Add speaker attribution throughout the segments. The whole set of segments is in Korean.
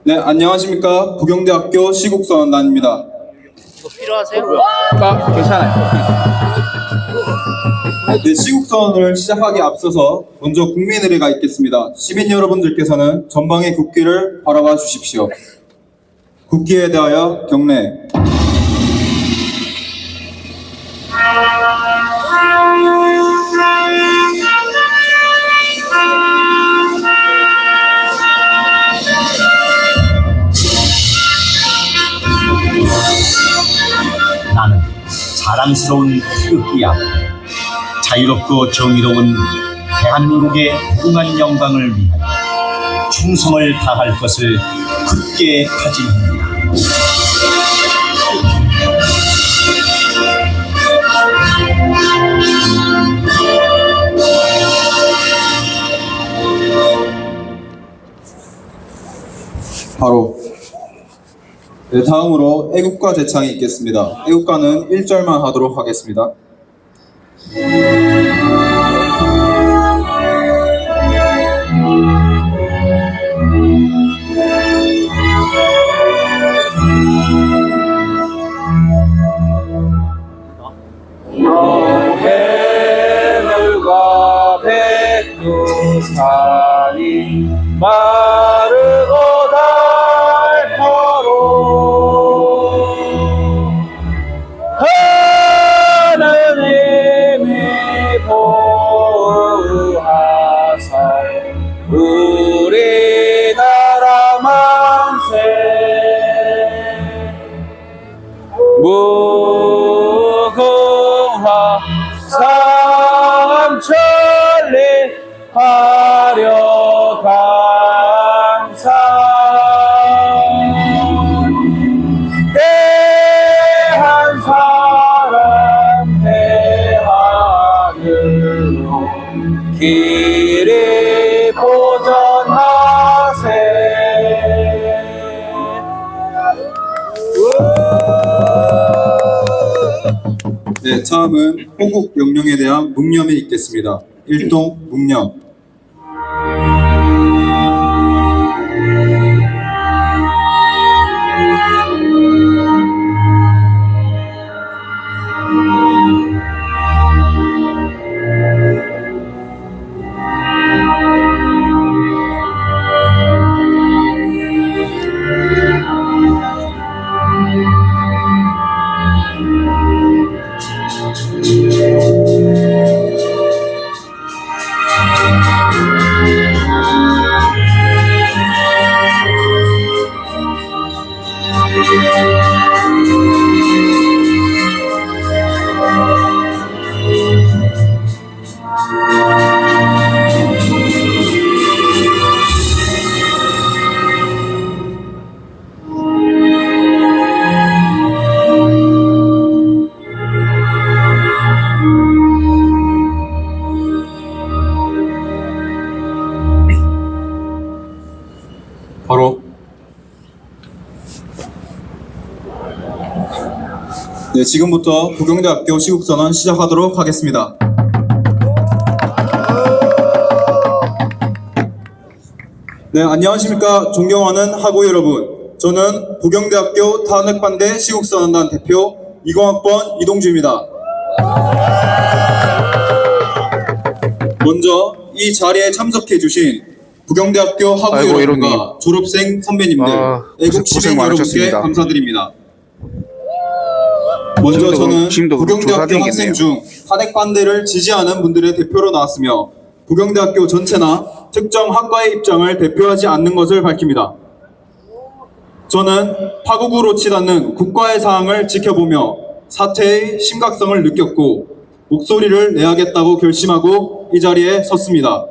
Speaker 1: 네, 안녕하십니까. 부경대학교 시국선언단입니다.
Speaker 2: 뭐 필요하세요?
Speaker 3: 괜찮아요.
Speaker 1: 네, 시국선언을 시작하기 앞서서 먼저 국민의례가 있겠습니다. 시민 여러분들께서는 전방의 국기를 바라봐 주십시오. 국기에 대하여 경례.
Speaker 4: 나는 자랑스러운 태극기야. 자유롭고 정의로운 대한민국의 무궁한 영광을 위하여 충성을 다할 것을 굳게 다짐합니다.
Speaker 1: 바로 네, 다음으로 애국가 제창이 있겠습니다. 애국가는 1절만 하도록 하겠습니다.
Speaker 3: 해물과 백두산이 마르고 닳도록 하나님이 보호하사 우리나라 만세 무궁화 삼천리 화려강산 대한 사람 대하늘로 길이 보전하세.
Speaker 1: 네, 다음은 호국 영령에 대한 묵념이 있겠습니다. 일동 묵념. 바로 네, 지금부터 부경대학교 시국선언 시작하도록 하겠습니다. 네, 안녕하십니까. 존경하는 학우 여러분. 저는 부경대학교 탄핵반대 시국선언단 대표 20학번 이동주입니다. 먼저 이 자리에 참석해 주신 부경대학교 학우 여러분과 졸업생 선배님들, 애국 시민 여러분께 감사드립니다. 먼저 저는 부경대학교 학생 중 탄핵 반대를 지지하는 분들의 대표로 나왔으며 부경대학교 전체나 특정 학과의 입장을 대표하지 않는 것을 밝힙니다. 저는 파국으로 치닫는 국가의 상황을 지켜보며 사태의 심각성을 느꼈고 목소리를 내야겠다고 결심하고 이 자리에 섰습니다.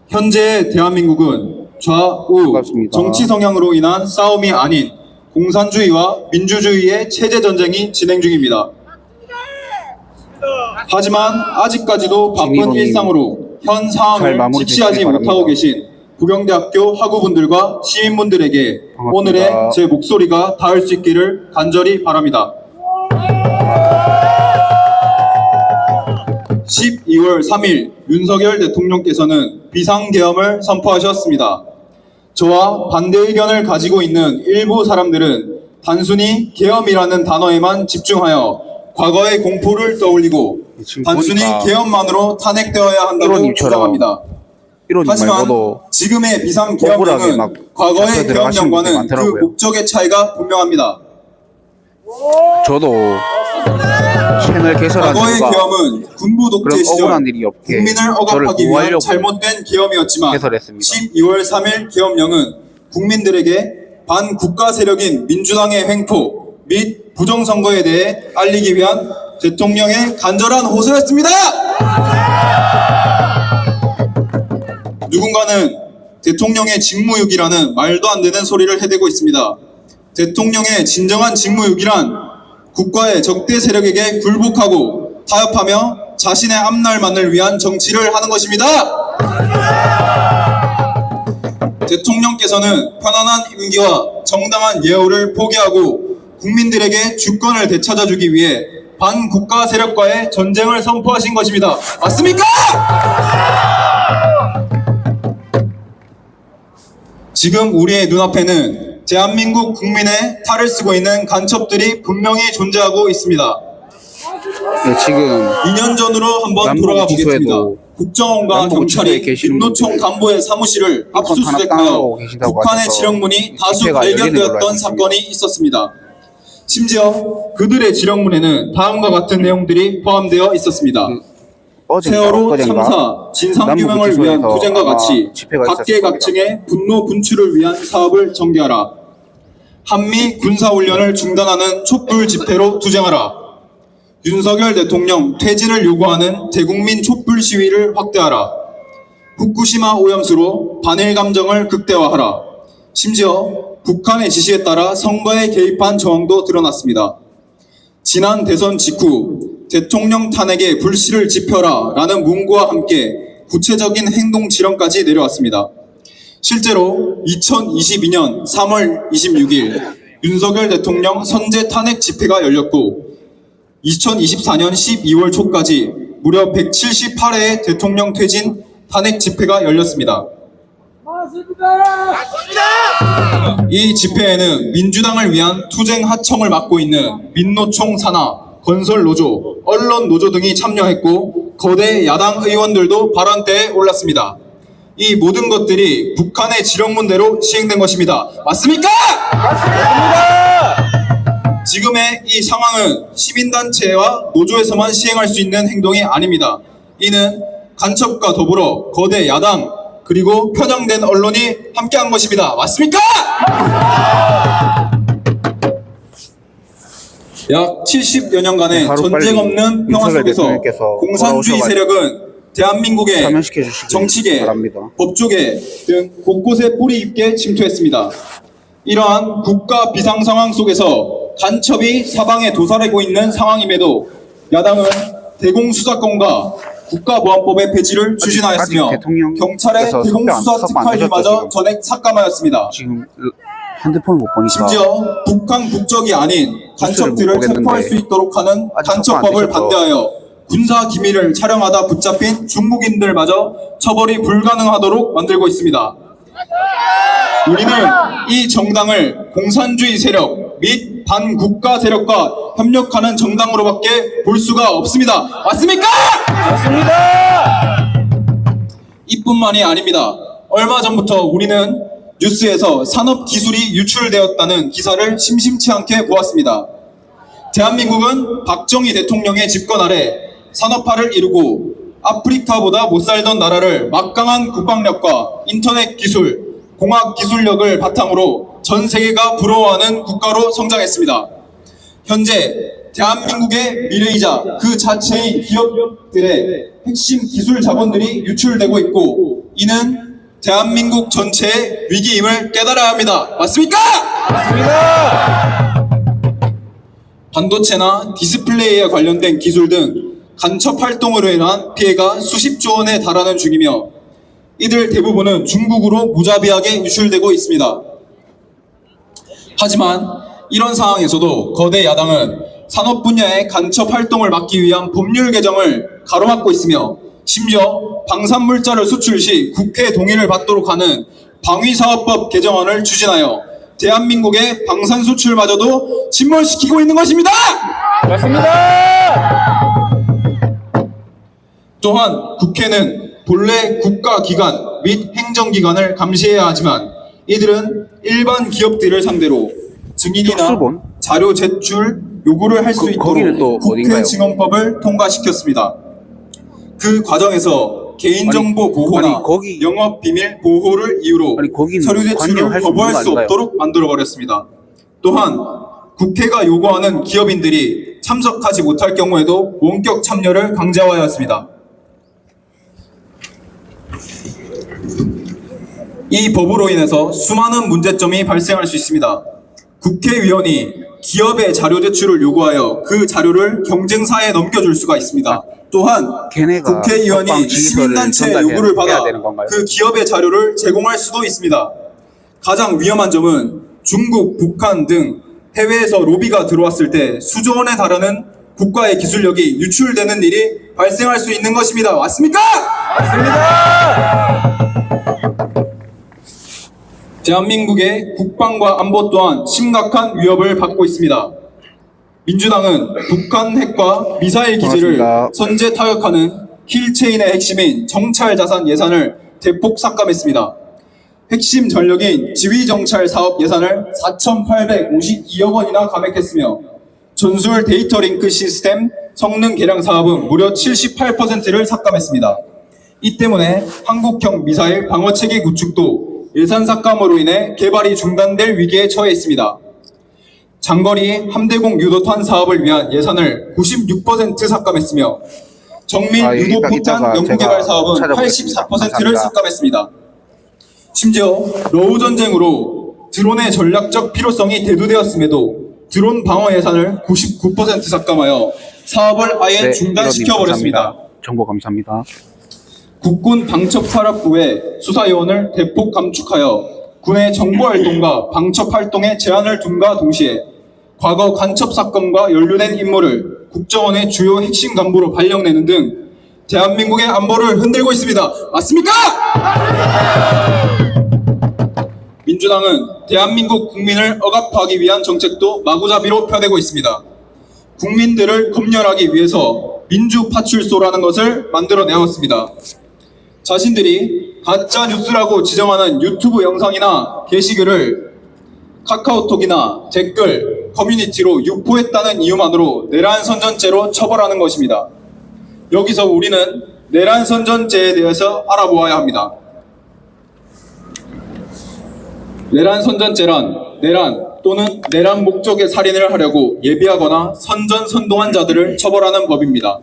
Speaker 1: 현재의 대한민국은 좌우 정치 성향으로 인한 싸움이 아닌 공산주의와 민주주의의 체제 전쟁이 진행 중입니다. 하지만 아직까지도 바쁜 일상으로 현 상황을 직시하지 못하고 계신 부경대학교 학우분들과 시민분들에게 오늘의 제 목소리가 닿을 수 있기를 간절히 바랍니다. 12월 3일 윤석열 대통령께서는 비상계엄을 선포하셨습니다. 저와 반대 의견을 가지고 있는 일부 사람들은 단순히 계엄이라는 단어에만 집중하여 과거의 공포를 떠올리고
Speaker 5: 지금
Speaker 1: 단순히
Speaker 5: 보니까
Speaker 1: 계엄만으로 탄핵되어야 한다고
Speaker 5: 이론님처럼
Speaker 1: 주장합니다.
Speaker 5: 이론님
Speaker 1: 하지만
Speaker 5: 말고도
Speaker 1: 지금의 비상
Speaker 5: 억울하게
Speaker 1: 계엄령은
Speaker 5: 막
Speaker 1: 과거의
Speaker 5: 잡혀 들어가시는 분들이
Speaker 1: 계엄령과는 그
Speaker 5: 많더라고요.
Speaker 1: 목적의 차이가 분명합니다.
Speaker 5: 저도 채널 개설한
Speaker 1: 과거의
Speaker 5: 이유가
Speaker 1: 계엄은 군부 독재
Speaker 5: 그런
Speaker 1: 시절
Speaker 5: 억울한 일이 없게
Speaker 1: 국민을
Speaker 5: 저를
Speaker 1: 억압하기 위한
Speaker 5: 보호하려고
Speaker 1: 잘못된 계엄이었지만
Speaker 5: 개설했습니다.
Speaker 1: 12월 3일 계엄령은 국민들에게 반국가 세력인 민주당의 횡포 및 부정선거에 대해 알리기 위한 대통령의 간절한 호소였습니다. 누군가는 대통령의 직무유기라는 말도 안 되는 소리를 해대고 있습니다. 대통령의 진정한 직무유기란 국가의 적대 세력에게 굴복하고 타협하며 자신의 앞날만을 위한 정치를 하는 것입니다. 대통령께서는 편안한 임기와 정당한 예우를 포기하고 국민들에게 주권을 되찾아주기 위해 반국가 세력과의 전쟁을 선포하신 것입니다. 맞습니까? 지금 우리의 눈앞에는 대한민국 국민의 탈을 쓰고 있는 간첩들이 분명히 존재하고 있습니다.
Speaker 5: 네, 지금
Speaker 1: 2년 전으로 한번
Speaker 5: 남북
Speaker 1: 돌아가 보겠습니다.
Speaker 5: 기소에도
Speaker 1: 국정원과
Speaker 5: 남북
Speaker 1: 경찰이
Speaker 5: 기소에 계시는
Speaker 1: 민노총
Speaker 5: 분들이
Speaker 1: 간부의 사무실을
Speaker 5: 탄압
Speaker 1: 압수수색하여
Speaker 5: 당하고 계신다고
Speaker 1: 북한의
Speaker 5: 하셔서
Speaker 1: 지령문이 다수
Speaker 5: 집회가 열리는 걸로
Speaker 1: 발견되었던
Speaker 5: 알고 있습니다.
Speaker 1: 사건이 있었습니다. 심지어 그들의 지령문에는 다음과 같은 내용들이 포함되어 있었습니다.
Speaker 5: 어젠가
Speaker 1: 세월호
Speaker 5: 엊그젠가
Speaker 1: 참사 진상규명을
Speaker 5: 남북
Speaker 1: 위한
Speaker 5: 기소에서
Speaker 1: 투쟁과
Speaker 5: 아마
Speaker 1: 같이
Speaker 5: 집회가 있었을
Speaker 1: 각계각층의 분노 분출을 위한 사업을 전개하라. 한미 군사훈련을 중단하는 촛불 집회로 투쟁하라. 윤석열 대통령 퇴진을 요구하는 대국민 촛불 시위를 확대하라. 후쿠시마 오염수로 반일 감정을 극대화하라. 심지어 북한의 지시에 따라 선거에 개입한 정황도 드러났습니다. 지난 대선 직후 대통령 탄핵에 불씨를 지펴라 라는 문구와 함께 구체적인 행동 지령까지 내려왔습니다. 실제로 2022년 3월 26일 윤석열 대통령 선제 탄핵 집회가 열렸고 2024년 12월 초까지 무려 178회의 대통령 퇴진 탄핵 집회가 열렸습니다. 이 집회에는 민주당을 위한 투쟁 하청을 맡고 있는 민노총 산하, 건설노조, 언론노조 등이 참여했고 거대 야당 의원들도 발언대에 올랐습니다. 이 모든 것들이 북한의 지령문대로 시행된 것입니다. 맞습니까? 맞습니다! 지금의 이 상황은 시민단체와 노조에서만 시행할 수 있는 행동이 아닙니다. 이는 간첩과 더불어 거대 야당 그리고 편향된 언론이 함께한 것입니다. 맞습니까? 약 70여 년간의
Speaker 5: 하루
Speaker 1: 전쟁
Speaker 5: 빨리
Speaker 1: 없는 평화
Speaker 5: 윤석열
Speaker 1: 속에서
Speaker 5: 대통령께서
Speaker 1: 공산주의
Speaker 5: 돌아오셔가지고
Speaker 1: 세력은 대한민국의
Speaker 5: 사면시켜 주시길
Speaker 1: 정치계,
Speaker 5: 바랍니다.
Speaker 1: 법조계 등 곳곳에 뿌리 깊게 침투했습니다. 이러한 국가 비상 상황 속에서 간첩이 사방에 도사리고 있는 상황임에도 야당은 대공수사권과 국가보안법의 폐지를 추진하였으며
Speaker 5: 아직 대통령께서
Speaker 1: 경찰의
Speaker 5: 섭외 안
Speaker 1: 대공수사
Speaker 5: 되셨죠,
Speaker 1: 특활비마저
Speaker 5: 지금?
Speaker 1: 전액 삭감하였습니다.
Speaker 5: 지금 핸드폰을 못 보니까
Speaker 1: 심지어 북한 국적이 아닌 간첩들을
Speaker 5: 못 보겠는데
Speaker 1: 체포할 수 있도록 하는
Speaker 5: 아직
Speaker 1: 간첩법을
Speaker 5: 섭외 안 되셔서.
Speaker 1: 반대하여 군사 기밀을 촬영하다 붙잡힌 중국인들마저 처벌이 불가능하도록 만들고 있습니다. 우리는 이 정당을 공산주의 세력 및 반국가 세력과 협력하는 정당으로밖에 볼 수가 없습니다. 맞습니까? 맞습니다. 이뿐만이 아닙니다. 얼마 전부터 우리는 뉴스에서 산업 기술이 유출되었다는 기사를 심심치 않게 보았습니다. 대한민국은 박정희 대통령의 집권 아래 산업화를 이루고 아프리카보다 못 살던 나라를 막강한 국방력과 인터넷 기술, 공학 기술력을 바탕으로 전 세계가 부러워하는 국가로 성장했습니다. 현재 대한민국의 미래이자 그 자체의 기업들의 핵심 기술 자본들이 유출되고 있고 이는 대한민국 전체의 위기임을 깨달아야 합니다. 맞습니까? 맞습니다. 반도체나 디스플레이에 관련된 기술 등 간첩 활동으로 인한 피해가 수십조 원에 달하는 중이며 이들 대부분은 중국으로 무자비하게 유출되고 있습니다. 하지만 이런 상황에서도 거대 야당은 산업 분야의 간첩 활동을 막기 위한 법률 개정을 가로막고 있으며 심지어 방산물자를 수출 시 국회 동의를 받도록 하는 방위사업법 개정안을 추진하여 대한민국의 방산수출마저도 침몰시키고 있는 것입니다.
Speaker 3: 맞습니다.
Speaker 1: 또한 국회는 본래 국가기관 및 행정기관을 감시해야 하지만 이들은 일반 기업들을 상대로 증인이나
Speaker 5: 특수본?
Speaker 1: 자료 제출 요구를 할 수
Speaker 5: 거기는 또
Speaker 1: 있도록 국회
Speaker 5: 어딘가요?
Speaker 1: 증언법을 통과시켰습니다. 그 과정에서 개인정보 보호나
Speaker 5: 아니, 거기-
Speaker 1: 영업비밀 보호를 이유로
Speaker 5: 아니, 거기는
Speaker 1: 서류 제출을
Speaker 5: 관여할 수
Speaker 1: 거부할
Speaker 5: 있는
Speaker 1: 수
Speaker 5: 거 아닌가요?
Speaker 1: 없도록 만들어버렸습니다. 또한 국회가 요구하는 기업인들이 참석하지 못할 경우에도 원격 참여를 강제화하였습니다. 이 법으로 인해서 수많은 문제점이 발생할 수 있습니다. 국회의원이 기업의 자료 제출을 요구하여 그 자료를 경쟁사에 넘겨줄 수가 있습니다. 또한
Speaker 5: 걔네가
Speaker 1: 국회의원이
Speaker 5: 법방 지휘서를
Speaker 1: 시민단체
Speaker 5: 전달해야
Speaker 1: 요구를 받아
Speaker 5: 되는 건가요?
Speaker 1: 그 기업의 자료를 제공할 수도 있습니다. 가장 위험한 점은 중국, 북한 등 해외에서 로비가 들어왔을 때 수조 원에 달하는 국가의 기술력이 유출되는 일이 발생할 수 있는 것입니다. 맞습니까? 대한민국의 국방과 안보 또한 심각한 위협을 받고 있습니다. 민주당은 북한 핵과 미사일 기지를
Speaker 5: 고맙습니다.
Speaker 1: 선제 타격하는 힐체인의 핵심인 정찰 자산 예산을 대폭 삭감했습니다. 핵심 전력인 지휘정찰 사업 예산을 4,852억 원이나 감액했으며 전술 데이터 링크 시스템 성능 개량 사업은 무려 78%를 삭감했습니다. 이 때문에 한국형 미사일 방어체계 구축도 예산 삭감으로 인해 개발이 중단될 위기에 처해 있습니다. 장거리 함대공 유도탄 사업을 위한 예산을 96% 삭감했으며 정밀 유도포탄
Speaker 5: 이따가
Speaker 1: 연구개발
Speaker 5: 제가
Speaker 1: 사업은
Speaker 5: 찾아보겠습니다.
Speaker 1: 84%를
Speaker 5: 감사합니다.
Speaker 1: 삭감했습니다. 심지어 러우 전쟁으로 드론의 전략적 필요성이 대두되었음에도 드론 방어 예산을 99% 삭감하여 사업을 아예
Speaker 5: 네,
Speaker 1: 중단시켜버렸습니다.
Speaker 5: 감사합니다. 정보 감사합니다.
Speaker 1: 국군 방첩사령부의 수사요원을 대폭 감축하여 군의 정보활동과 방첩활동에 제한을 둔과 동시에 과거 간첩 사건과 연루된 인물을 국정원의 주요 핵심 간부로 발령내는 등 대한민국의 안보를 흔들고 있습니다. 맞습니까? 민주당은 대한민국 국민을 억압하기 위한 정책도 마구잡이로 펴대고 있습니다. 국민들을 검열하기 위해서 민주파출소라는 것을 만들어내었습니다. 자신들이 가짜 뉴스라고 지정하는 유튜브 영상이나 게시글을 카카오톡이나 댓글, 커뮤니티로 유포했다는 이유만으로 내란선전죄로 처벌하는 것입니다. 여기서 우리는 내란선전죄에 대해서 알아보아야 합니다. 내란선전죄란 내란 또는 내란 목적의 살인을 하려고 예비하거나 선전선동한 자들을 처벌하는 법입니다.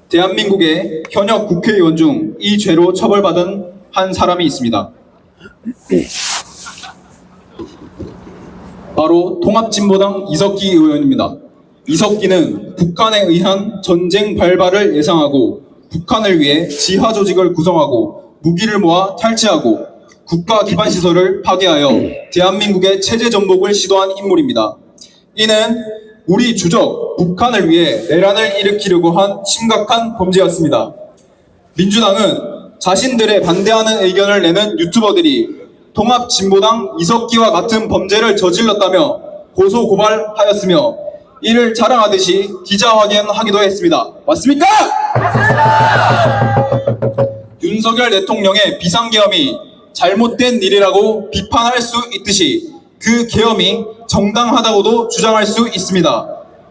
Speaker 1: 대한민국의 현역 국회의원 중 이 죄로 처벌받은 한 사람이 있습니다. 바로 통합진보당 이석기 의원입니다. 이석기는 북한에 의한 전쟁 발발을 예상하고 북한을 위해 지하 조직을 구성하고 무기를 모아 탈취하고 국가 기반 시설을 파괴하여 대한민국의 체제 전복을 시도한 인물입니다. 이는 우리 주적 북한을 위해 내란을 일으키려고 한 심각한 범죄였습니다. 민주당은 자신들의 반대하는 의견을 내는 유튜버들이 통합진보당 이석기와 같은 범죄를 저질렀다며 고소고발하였으며 이를 자랑하듯이 기자회견하기도 했습니다. 맞습니까? 윤석열 대통령의 비상계엄이 잘못된 일이라고 비판할 수 있듯이 그 계엄이 정당하다고도 주장할 수 있습니다.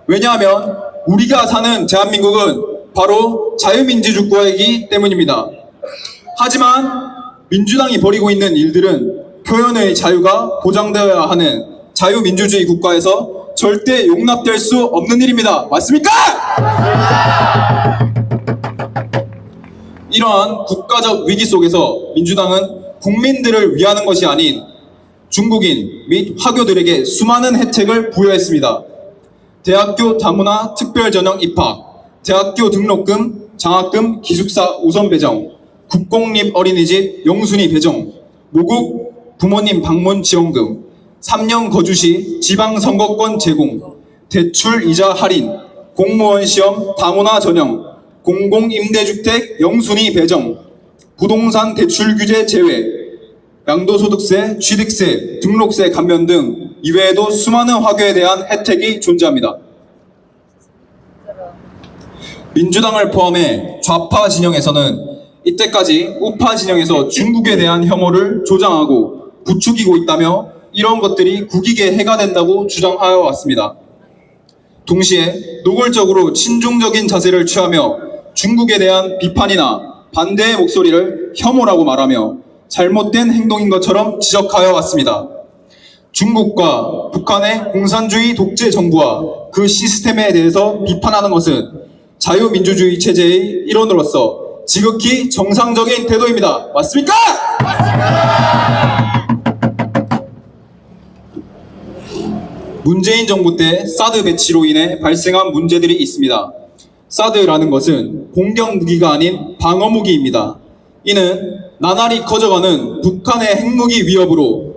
Speaker 1: 왜냐하면 우리가 사는 대한민국은 바로 자유민주주의이기 때문입니다. 하지만 민주당이 벌이고 있는 일들은 표현의 자유가 보장되어야 하는 자유민주주의 국가에서 절대 용납될 수 없는 일입니다. 맞습니까? 이러한 국가적 위기 속에서 민주당은 국민들을 위하는 것이 아닌 중국인 및 화교들에게 수많은 혜택을 부여했습니다. 대학교 다문화 특별전형 입학, 대학교 등록금, 장학금, 기숙사 우선 배정, 국공립 어린이집 영순위 배정, 모국 부모님 방문 지원금, 3년 거주 시 지방선거권 제공, 대출 이자 할인, 공무원 시험 다문화 전형, 공공임대주택 영순위 배정, 부동산 대출 규제 제외, 양도소득세, 취득세, 등록세 감면 등 이외에도 수많은 화교에 대한 혜택이 존재합니다. 민주당을 포함해 좌파 진영에서는 이때까지 우파 진영에서 중국에 대한 혐오를 조장하고 부추기고 있다며 이런 것들이 국익에 해가 된다고 주장하여 왔습니다. 동시에 노골적으로 친중적인 자세를 취하며 중국에 대한 비판이나 반대의 목소리를 혐오라고 말하며 잘못된 행동인 것처럼 지적하여 왔습니다. 중국과 북한의 공산주의 독재 정부와 그 시스템에 대해서 비판하는 것은 자유민주주의 체제의 일원으로서 지극히 정상적인 태도입니다. 맞습니까? 문재인 정부 때 사드 배치로 인해 발생한 문제들이 있습니다. 사드라는 것은 공격 무기가 아닌 방어 무기입니다. 이는 나날이 커져가는 북한의 핵무기 위협으로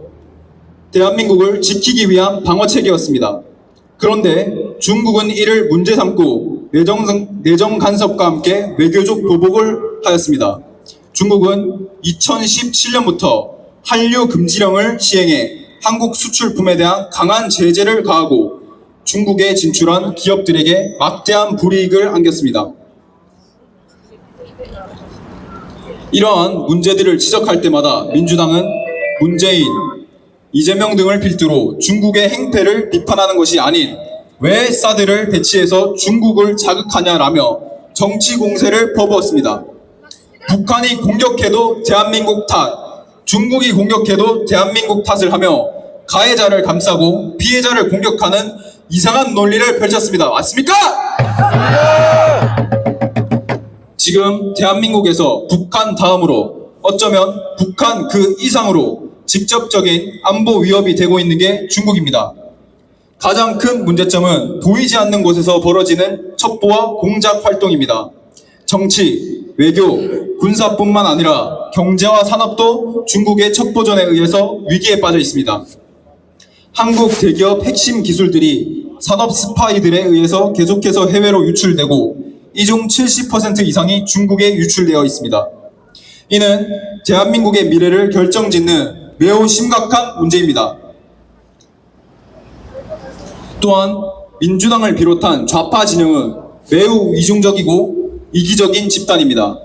Speaker 1: 대한민국을 지키기 위한 방어책이었습니다. 그런데 중국은 이를 문제 삼고 내정 간섭과 함께 외교적 보복을 하였습니다. 중국은 2017년부터 한류 금지령을 시행해 한국 수출품에 대한 강한 제재를 가하고 중국에 진출한 기업들에게 막대한 불이익을 안겼습니다. 이러한 문제들을 지적할 때마다 민주당은 문재인, 이재명 등을 필두로 중국의 행태를 비판하는 것이 아닌 왜 사드를 배치해서 중국을 자극하냐라며 정치 공세를 퍼부었습니다. 북한이 공격해도 대한민국 탓, 중국이 공격해도 대한민국 탓을 하며 가해자를 감싸고 피해자를 공격하는 이상한 논리를 펼쳤습니다. 맞습니까? 지금 대한민국에서 북한 다음으로 어쩌면 북한 그 이상으로 직접적인 안보 위협이 되고 있는 게 중국입니다. 가장 큰 문제점은 보이지 않는 곳에서 벌어지는 첩보와 공작 활동입니다. 정치, 외교, 군사뿐만 아니라 경제와 산업도 중국의 첩보전에 의해서 위기에 빠져 있습니다. 한국 대기업 핵심 기술들이 산업 스파이들에 의해서 계속해서 해외로 유출되고 이 중 70% 이상이 중국에 유출되어 있습니다. 이는 대한민국의 미래를 결정짓는 매우 심각한 문제입니다. 또한 민주당을 비롯한 좌파 진영은 매우 이중적이고 이기적인 집단입니다.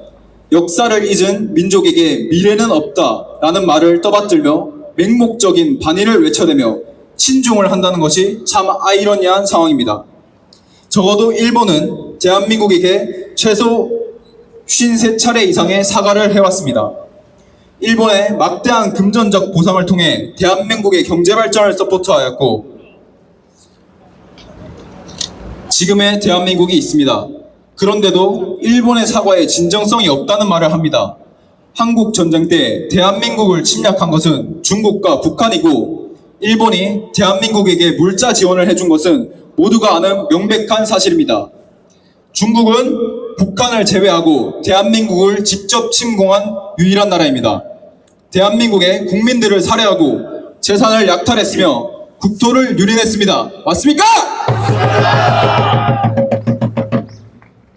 Speaker 1: 역사를 잊은 민족에게 미래는 없다라는 말을 떠받들며 맹목적인 반의를 외쳐대며 친중을 한다는 것이 참 아이러니한 상황입니다. 적어도 일본은 대한민국에게 최소 53차례 이상의 사과를 해왔습니다. 일본의 막대한 금전적 보상을 통해 대한민국의 경제 발전을 서포트하였고 지금의 대한민국이 있습니다. 그런데도 일본의 사과에 진정성이 없다는 말을 합니다. 한국 전쟁 때 대한민국을 침략한 것은 중국과 북한이고 일본이 대한민국에게 물자 지원을 해준 것은 모두가 아는 명백한 사실입니다. 중국은 북한을 제외하고 대한민국을 직접 침공한 유일한 나라입니다. 대한민국의 국민들을 살해하고 재산을 약탈했으며 국토를 유린했습니다. 맞습니까?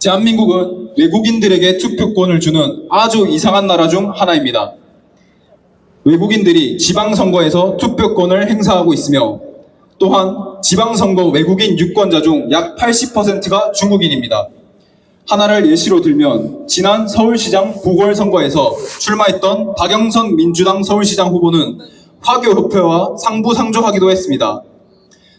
Speaker 1: 대한민국은 외국인들에게 투표권을 주는 아주 이상한 나라 중 하나입니다. 외국인들이 지방선거에서 투표권을 행사하고 있으며 또한 지방선거 외국인 유권자 중 약 80%가 중국인입니다. 하나를 예시로 들면 지난 서울시장 보궐선거에서 출마했던 박영선 민주당 서울시장 후보는 화교협회와 상부상조하기도 했습니다.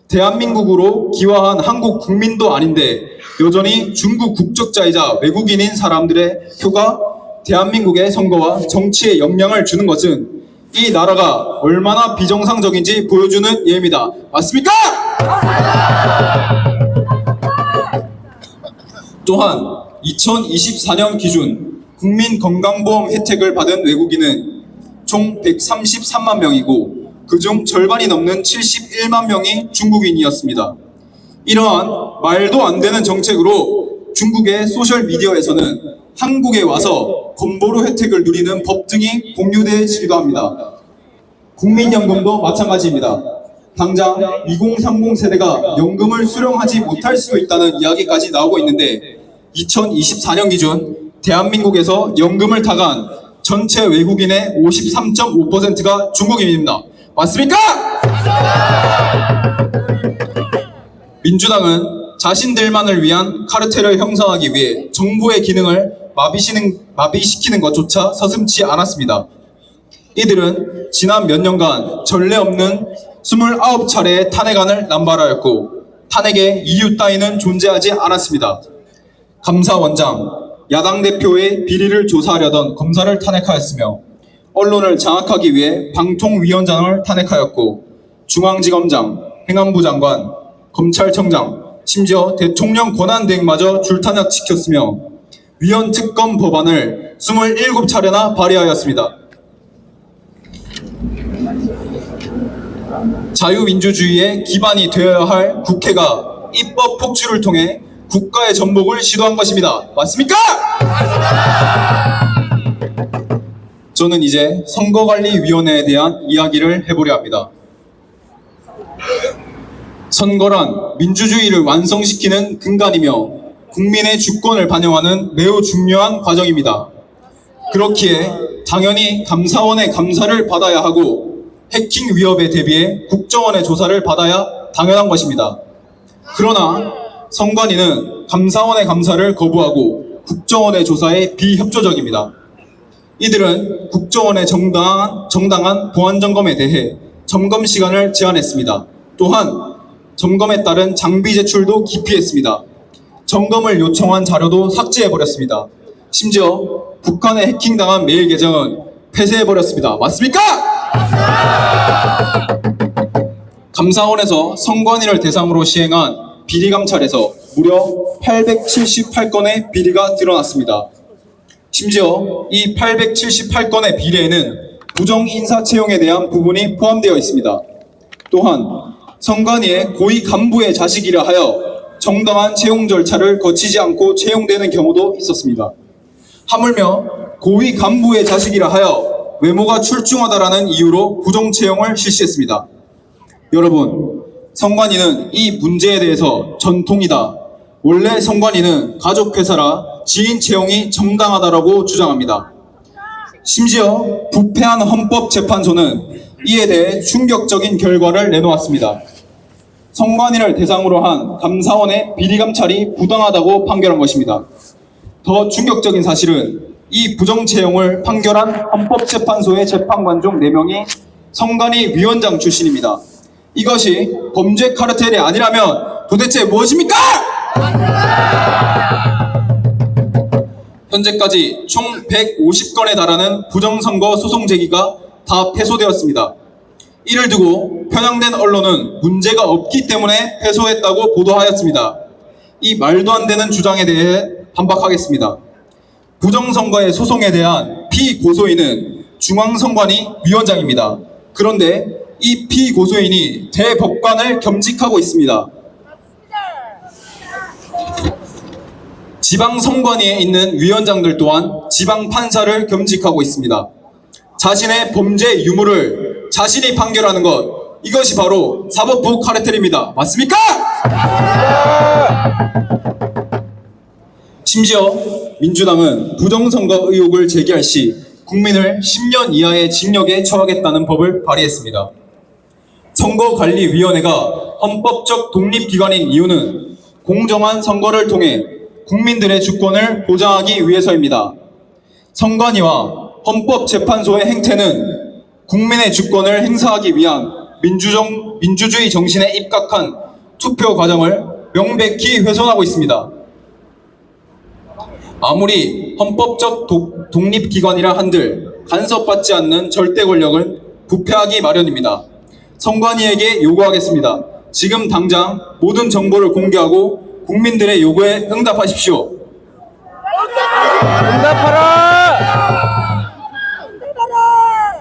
Speaker 1: 대한민국으로 기화한 한국 국민도 아닌데 여전히 중국 국적자이자 외국인인 사람들의 표가 대한민국의 선거와 정치에 영향을 주는 것은 이 나라가 얼마나 비정상적인지 보여주는 예입니다. 맞습니까? 또한 2024년 기준 국민건강보험 혜택을 받은 외국인은 총 133만 명이고 그중 절반이 넘는 71만 명이 중국인이었습니다. 이러한 말도 안 되는 정책으로 중국의 소셜미디어에서는 한국에 와서 건보료 혜택을 누리는 법 등이 공유되기도 합니다. 국민연금도 마찬가지입니다. 당장 2030 세대가 연금을 수령하지 못할 수도 있다는 이야기까지 나오고 있는데 2024년 기준 대한민국에서 연금을 타간 전체 외국인의 53.5%가 중국인입니다. 맞습니까? 민주당은 자신들만을 위한 카르텔을 형성하기 위해 정부의 기능을 마비시키는 것조차 서슴지 않았습니다. 이들은 지난 몇 년간 전례 없는 29차례의 탄핵안을 남발하였고 탄핵의 이유 따위는 존재하지 않았습니다. 감사원장, 야당 대표의 비리를 조사하려던 검사를 탄핵하였으며 언론을 장악하기 위해 방통위원장을 탄핵하였고 중앙지검장, 행안부 장관, 검찰청장, 심지어 대통령 권한대행마저 줄탄핵시켰으며 위헌특검 법안을 27차례나 발의하였습니다. 자유민주주의의 기반이 되어야 할 국회가 입법 폭주를 통해 국가의 전복을 시도한 것입니다. 맞습니까? 저는 이제 선거관리위원회에 대한 이야기를 해보려 합니다. 선거란 민주주의를 완성시키는 근간이며 국민의 주권을 반영하는 매우 중요한 과정입니다. 그렇기에 당연히 감사원의 감사를 받아야 하고 해킹 위협에 대비해 국정원의 조사를 받아야 당연한 것입니다. 그러나 선관위는 감사원의 감사를 거부하고 국정원의 조사에 비협조적입니다. 이들은 국정원의 정당한 보안 점검에 대해 점검 시간을 제한했습니다. 또한 점검에 따른 장비 제출도 기피했습니다. 점검을 요청한 자료도 삭제해버렸습니다. 심지어 북한에 해킹당한 메일 계정은 폐쇄해버렸습니다. 맞습니까? 감사원에서 선관위를 대상으로 시행한 비리감찰에서 무려 878건의 비리가 드러났습니다. 심지어 이 878건의 비리에는 부정 인사 채용에 대한 부분이 포함되어 있습니다. 또한 선관위의 고위 간부의 자식이라 하여 정당한 채용 절차를 거치지 않고 채용되는 경우도 있었습니다. 하물며 고위 간부의 자식이라 하여 외모가 출중하다라는 이유로 부정 채용을 실시했습니다. 여러분, 선관위는 이 문제에 대해서 전통이다, 원래 선관위는 가족회사라 지인 채용이 정당하다라고 주장합니다. 심지어 부패한 헌법재판소는 이에 대해 충격적인 결과를 내놓았습니다. 선관위를 대상으로 한 감사원의 비리감찰이 부당하다고 판결한 것입니다. 더 충격적인 사실은 이 부정채용을 판결한 헌법재판소의 재판관 중 4명이 선관위 위원장 출신입니다. 이것이 범죄 카르텔이 아니라면 도대체 무엇입니까? 현재까지 총 150건에 달하는 부정선거 소송 제기가 다 패소되었습니다. 이를 두고 편향된 언론은 문제가 없기 때문에 패소했다고 보도하였습니다. 이 말도 안 되는 주장에 대해 반박하겠습니다. 부정선거의 소송에 대한 피고소인은 중앙선관위 위원장입니다. 그런데 이 피고소인이 대법관을 겸직하고 있습니다. 지방선관위에 있는 위원장들 또한 지방판사를 겸직하고 있습니다. 자신의 범죄 유무를 자신이 판결하는 것, 이것이 바로 사법부 카르텔입니다. 맞습니까? 심지어 민주당은 부정선거 의혹을 제기할 시 국민을 10년 이하의 징역에 처하겠다는 법을 발의했습니다. 선거관리위원회가 헌법적 독립기관인 이유는 공정한 선거를 통해 국민들의 주권을 보장하기 위해서입니다. 선관위와 헌법재판소의 행태는 국민의 주권을 행사하기 위한 민주주의 정신에 입각한 투표 과정을 명백히 훼손하고 있습니다. 아무리 헌법적 독립기관이라 한들 간섭받지 않는 절대 권력은 부패하기 마련입니다. 선관위에게 요구하겠습니다. 지금 당장 모든 정보를 공개하고 국민들의 요구에 응답하십시오.
Speaker 3: 응답하라!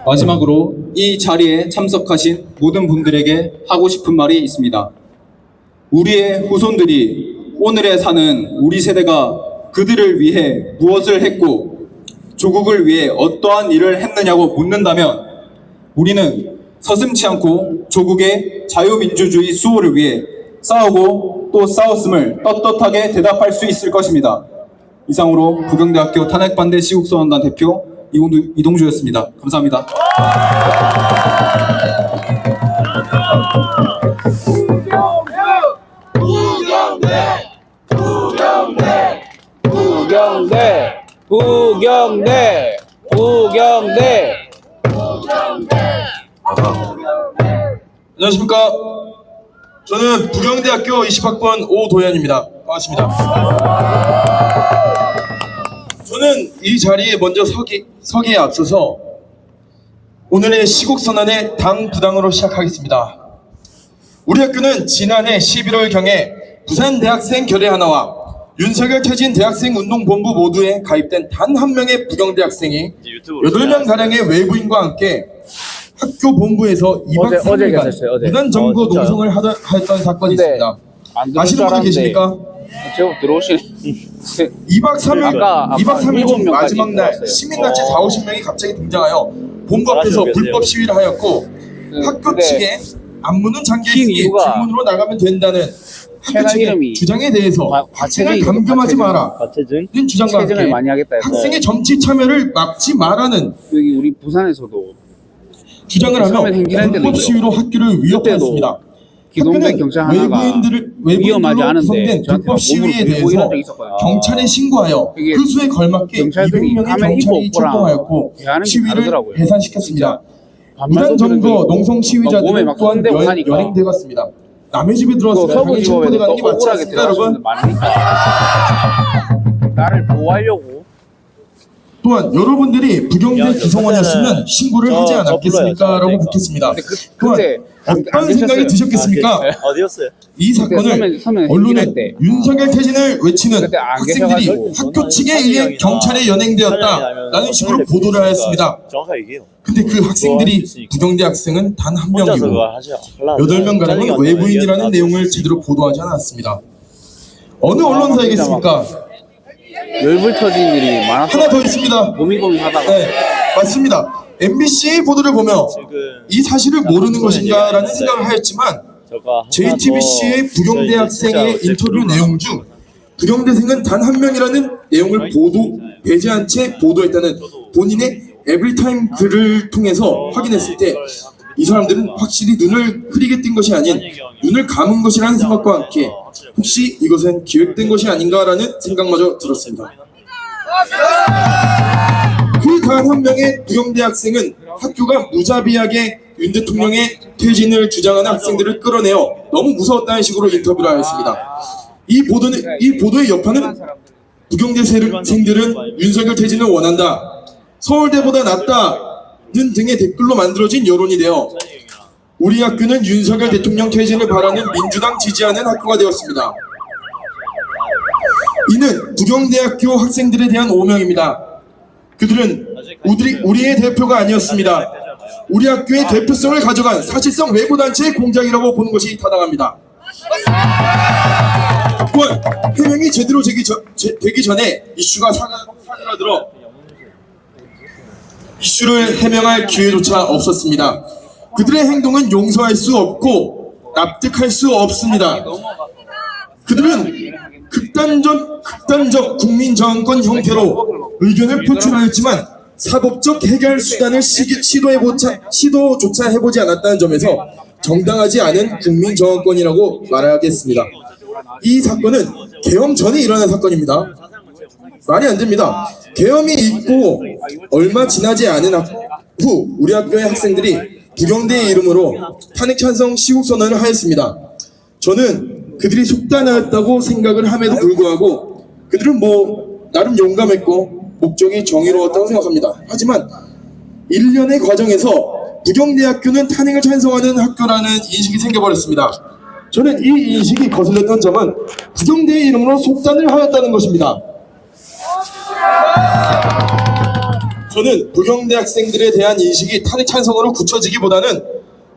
Speaker 1: 마지막으로 이 자리에 참석하신 모든 분들에게 하고 싶은 말이 있습니다. 우리의 후손들이 오늘에 사는 우리 세대가 그들을 위해 무엇을 했고 조국을 위해 어떠한 일을 했느냐고 묻는다면 우리는 서슴지 않고 조국의 자유민주주의 수호를 위해 싸우고 또 싸웠음을 떳떳하게 대답할 수 있을 것입니다. 이상으로 부경대학교 탄핵반대 시국선언단 대표 이동주였습니다. 감사합니다.
Speaker 3: 부경대.
Speaker 6: 안녕하십니까. 저는 부경대학교 20학번 오도현입니다. 반갑습니다. 저는 이 자리에 먼저 서기에 앞서서 오늘의 시국선언의 당 부당으로 시작하겠습니다. 우리 학교는 지난해 11월경에 부산 대학생 결의 하나와 윤석열 퇴진 대학생 운동본부 모두에 가입된 단 한 명의 부경대 학생이 8명 가량의 외부인과 함께 학교 본부에서 2박 3일간 무단 점거 농성을 하였던 사건이 있습니다. 아시는 분들 계십니까?
Speaker 3: 제법 들어오시네.
Speaker 6: 2박 3일,
Speaker 3: 아까
Speaker 6: 2박 3일 중
Speaker 3: 7명까지
Speaker 6: 마지막 날
Speaker 3: 들어왔어요.
Speaker 6: 시민단체 4, 50명이 갑자기 등장하여 본부 앞에서 불법 시위를 하였고 학교
Speaker 3: 네.
Speaker 6: 측에 안문은 잠겨
Speaker 3: 긴
Speaker 6: 있으니
Speaker 3: 이유가
Speaker 6: 뒷문으로 나가면 된다는 학교
Speaker 3: 채널
Speaker 6: 측의
Speaker 3: 이름이
Speaker 6: 주장에 대해서 학생을 감금하지 마라 는 주장과
Speaker 3: 체증을
Speaker 6: 함께
Speaker 3: 많이 하겠다 해서
Speaker 6: 학생의 정치 참여를 막지 마라는
Speaker 3: 여기 우리 부산에서도
Speaker 6: 주장을 하며
Speaker 3: 처음엔 행진할 때도
Speaker 6: 불법
Speaker 3: 있죠.
Speaker 6: 시위로 학교를 위협했습니다.
Speaker 3: 기동대 경찰 하나가 위험하지 않은데
Speaker 6: 구성된
Speaker 3: 저한테
Speaker 6: 불법 시위에
Speaker 3: 몸으로
Speaker 6: 대해서
Speaker 3: 밀고 이런 적이 있었거든요.
Speaker 6: 경찰에 신고하여
Speaker 3: 이게
Speaker 6: 그 수에 걸맞게
Speaker 3: 경찰들이
Speaker 6: 200명의
Speaker 3: 가면
Speaker 6: 경찰이
Speaker 3: 입고 없고랑
Speaker 6: 출동하였고
Speaker 3: 대하는 게
Speaker 6: 시위를
Speaker 3: 다르더라고요.
Speaker 6: 해산시켰습니다.
Speaker 3: 반만
Speaker 6: 무단 점거 농성
Speaker 3: 몸에
Speaker 6: 시위자들은
Speaker 3: 막
Speaker 6: 또한
Speaker 3: 손대고 하니까.
Speaker 6: 연행돼갔습니다. 남의 집에 들어왔으면 당연히
Speaker 3: 서부지법에도
Speaker 6: 체포돼가는 게
Speaker 3: 또
Speaker 6: 맞지
Speaker 3: 억울하게
Speaker 6: 않습니까, 여러분?
Speaker 3: 들어가시는 많으니까 나를 보호하려고.
Speaker 6: 또한 여러분들이 부경대 구성원이었으면 신고를 하지 않았겠습니까? 라고 묻겠습니다. 또한
Speaker 3: 근데
Speaker 6: 어떤 생각이 드셨겠습니까?
Speaker 2: 어디였어요?
Speaker 6: 이 사건을
Speaker 3: 서면
Speaker 6: 언론은
Speaker 3: 행진할 때
Speaker 6: 윤석열 퇴진을 외치는
Speaker 3: 그때 안
Speaker 6: 학생들이
Speaker 3: 계셔가지고
Speaker 6: 학교 측에 의해 경찰에 연행되었다라는 식으로 보도를 하였습니다.
Speaker 2: 정확하게 얘기해요.
Speaker 6: 근데 그 학생들이 부경대 학생은 단 한 명이고 8명 가량은 외부인이라는 내용을 제대로 보도하지 않았습니다. 어느 언론사이겠습니까?
Speaker 3: 열불 터진 일이 많아서
Speaker 6: 하나 더 있습니다.
Speaker 3: 고민하다가
Speaker 6: 네, 맞습니다. MBC의 보도를 보며 이 사실을 모르는 것인가라는 생각을 하였지만 JTBC의 부경대 학생의 인터뷰 내용 중 부경대생은 단 한 명이라는 내용을 배제한 채 보도했다는 본인의 에브리타임 글을 통해서 확인했을 때 이 사람들은 확실히 눈을 흐리게 뜬 것이 아닌 눈을 감은 것이라는 생각과 함께 혹시 이것은 기획된 것이 아닌가라는 생각마저 들었습니다. 그 단 한 명의 부경대 학생은 학교가 무자비하게 윤 대통령의 퇴진을 주장하는 학생들을 끌어내어 너무 무서웠다는 식으로 인터뷰를 하였습니다. 이 보도의 여파는 부경대생들은 윤석열 퇴진을 원한다, 서울대보다 낫다는 등의 댓글로 만들어진 여론이 되어 우리 학교는 윤석열 대통령 퇴진을 바라는 민주당 지지하는 학교가 되었습니다. 이는 부경대학교 학생들에 대한 오명입니다. 그들은 우리의 대표가 아니었습니다. 우리 학교의 대표성을 가져간 사실상 외부단체의 공작이라고 보는 것이 타당합니다. 또한 해명이 제대로 되기 전에 이슈가 사그라들어 이슈를 해명할 기회조차 없었습니다. 그들의 행동은 용서할 수 없고 납득할 수 없습니다. 그들은 극단적 국민저항권 형태로 의견을 표출하였지만 사법적 해결 수단을 시도조차 해보지 않았다는 점에서 정당하지 않은 국민저항권이라고 말하겠습니다. 이 사건은 계엄 전에 일어난 사건입니다. 말이 안 됩니다. 계엄이 있고 얼마 지나지 않은 후 우리 학교의 학생들이 부경대의 이름으로 탄핵 찬성 시국선언을 하였습니다. 저는 그들이 속단하였다고 생각을 함에도 불구하고 그들은 나름 용감했고 목적이 정의로웠다고 생각합니다. 하지만 1년의 과정에서 부경대학교는 탄핵을 찬성하는 학교라는 인식이 생겨버렸습니다. 저는 이 인식이 거슬렸던 점은 부경대의 이름으로 속단을 하였다는 것입니다. 저는 부경대 학생들에 대한 인식이 탄핵 찬성으로 굳혀지기보다는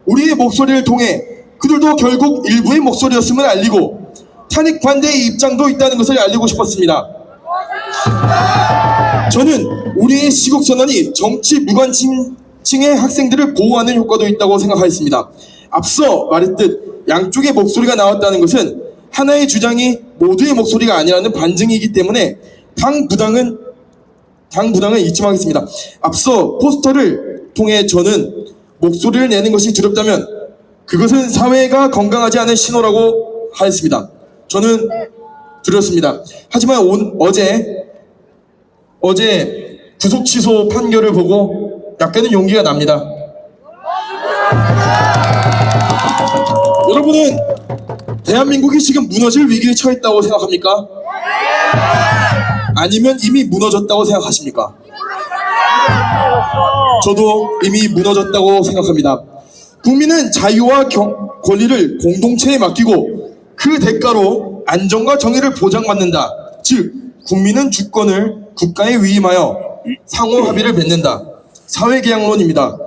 Speaker 6: 우리의 목소리를 통해 그들도 결국 일부의 목소리였음을 알리고 탄핵 반대의 입장도 있다는 것을 알리고 싶었습니다. 저는 우리의 시국선언이 정치 무관심층의 학생들을 보호하는 효과도 있다고 생각하였습니다. 앞서 말했듯 양쪽의 목소리가 나왔다는 것은 하나의 주장이 모두의 목소리가 아니라는 반증이기 때문에 당 부당은 당부당은 이침하겠습니다. 앞서 포스터를 통해 저는 목소리를 내는 것이 두렵다면 그것은 사회가 건강하지 않은 신호라고 하였습니다. 저는 두렵습니다. 하지만 어제 구속 취소 판결을 보고 약간은 용기가 납니다. 여러분은 대한민국이 지금 무너질 위기에 처했다고 생각합니까? 아니면 이미 무너졌다고 생각하십니까? 저도 이미 무너졌다고 생각합니다. 국민은 자유와 권리를 공동체에 맡기고 그 대가로 안정과 정의를 보장받는다. 즉 국민은 주권을 국가에 위임하여 상호 합의를 맺는다. 사회계약론입니다.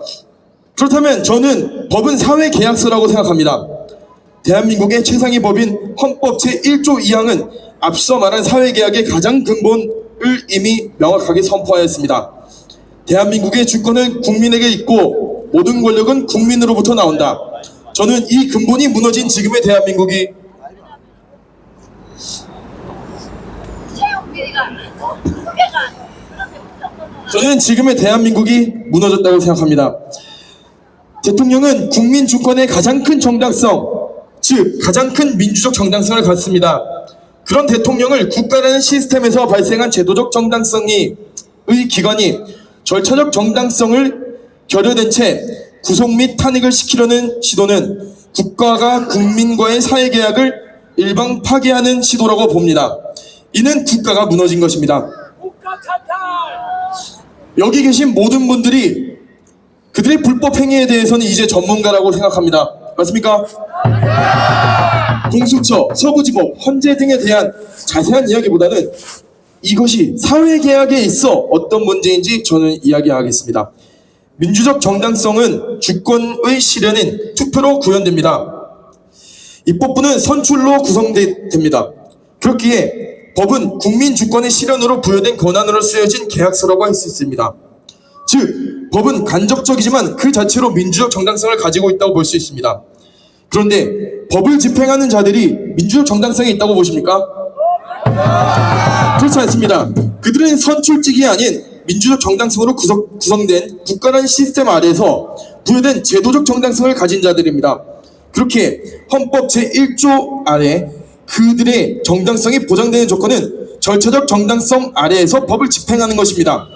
Speaker 6: 그렇다면 저는 법은 사회계약서라고 생각합니다. 대한민국의 최상위 법인 헌법 제1조 2항은 앞서 말한 사회계약의 가장 근본을 이미 명확하게 선포하였습니다. 대한민국의 주권은 국민에게 있고 모든 권력은 국민으로부터 나온다. 저는 이 근본이 무너진 지금의 대한민국이 무너졌다고 생각합니다. 대통령은 국민 주권의 가장 큰 정당성, 즉 가장 큰 민주적 정당성을 갖습니다. 그런 대통령을 국가라는 시스템에서 발생한 제도적 정당성의 기관이 절차적 정당성을 결여된 채 구속 및 탄핵을 시키려는 시도는 국가가 국민과의 사회계약을 일방 파괴하는 시도라고 봅니다. 이는 국가가 무너진 것입니다. 여기 계신 모든 분들이 그들의 불법 행위에 대해서는 이제 전문가라고 생각합니다. 맞습니까? 공수처, 서부지법, 헌재 등에 대한 자세한 이야기보다는 이것이 사회계약에 있어 어떤 문제인지 저는 이야기하겠습니다. 민주적 정당성은 주권의 실현인 투표로 구현됩니다. 입법부는 선출로 구성됩니다. 그렇기에 법은 국민 주권의 실현으로 부여된 권한으로 쓰여진 계약서라고 할 수 있습니다. 즉, 법은 간접적이지만 그 자체로 민주적 정당성을 가지고 있다고 볼 수 있습니다. 그런데 법을 집행하는 자들이 민주적 정당성이 있다고 보십니까? 그렇지 않습니다. 그들은 선출직이 아닌 민주적 정당성으로 구성된 국가라는 시스템 아래에서 부여된 제도적 정당성을 가진 자들입니다. 그렇게 헌법 제1조 아래 그들의 정당성이 보장되는 조건은 절차적 정당성 아래에서 법을 집행하는 것입니다.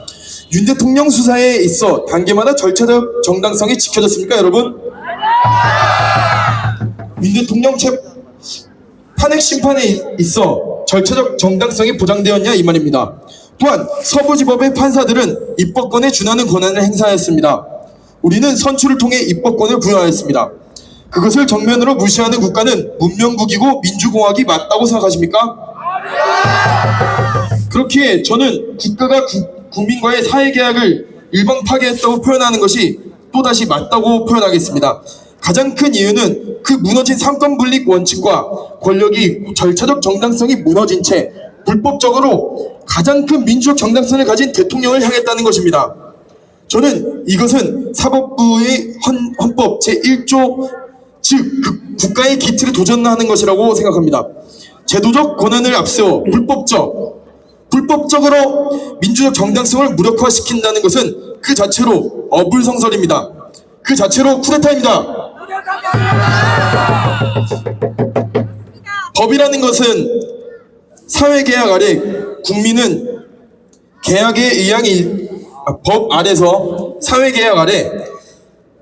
Speaker 6: 윤 대통령 수사에 있어 단계마다 절차적 정당성이 지켜졌습니까, 여러분? 윤 대통령 탄핵 심판에 있어 절차적 정당성이 보장되었냐 이 말입니다. 또한 서부지법의 판사들은 입법권에 준하는 권한을 행사하였습니다. 우리는 선출을 통해 입법권을 부여하였습니다. 그것을 정면으로 무시하는 국가는 문명국이고 민주공화국이 맞다고 생각하십니까? 그렇기에 저는 국가가 국민과의 사회계약을 일방 파괴했다고 표현하는 것이 또다시 맞다고 표현하겠습니다. 가장 큰 이유는 그 무너진 삼권분립 원칙과 권력이 절차적 정당성이 무너진 채 불법적으로 가장 큰 민주적 정당성을 가진 대통령을 향했다는 것입니다. 저는 이것은 사법부의 헌법 제1조 즉 국가의 기틀에 도전하는 것이라고 생각합니다. 제도적 권한을 앞세워 불법적으로 민주적 정당성을 무력화시킨다는 것은 그 자체로 어불성설입니다. 그 자체로 쿠데타입니다. 법이라는 것은 사회계약 아래 국민은 법 아래서 사회계약 아래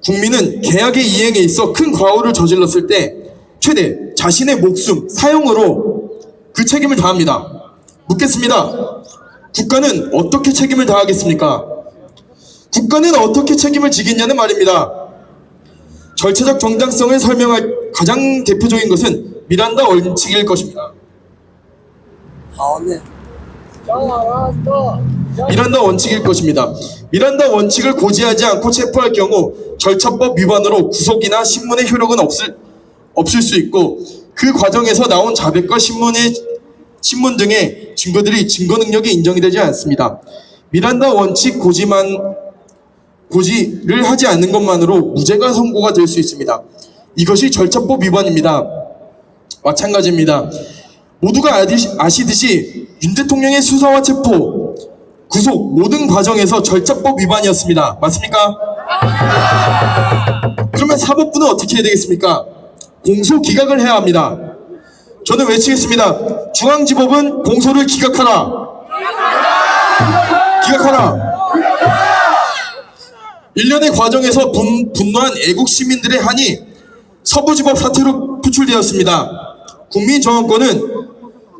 Speaker 6: 국민은 계약의 이행에 있어 큰 과오를 저질렀을 때 최대 자신의 목숨, 사형으로 그 책임을 다합니다. 묻겠습니다. 국가는 어떻게 책임을 다하겠습니까? 국가는 어떻게 책임을 지겠냐는 말입니다. 절차적 정당성을 설명할 가장 대표적인 것은 미란다 원칙일 것입니다. 미란다 원칙일 것입니다. 미란다 원칙을 고지하지 않고 체포할 경우 절차법 위반으로 구속이나 신문의 효력은 없을 수 있고 그 과정에서 나온 자백과 신문 등의 증거들이 증거 능력이 인정이 되지 않습니다. 미란다 원칙 고지를 하지 않는 것만으로 무죄가 선고가 될 수 있습니다. 이것이 절차법 위반입니다. 마찬가지입니다. 모두가 아시듯이 윤 대통령의 수사와 체포 구속 모든 과정에서 절차법 위반이었습니다. 맞습니까? 그러면 사법부는 어떻게 해야 되겠습니까? 공소 기각을 해야 합니다. 저는 외치겠습니다. 중앙지법은 공소를 기각하라. 기각하라. 일련의 과정에서 분노한 애국 시민들의 한이 서부지법 사태로 표출되었습니다. 국민정언권은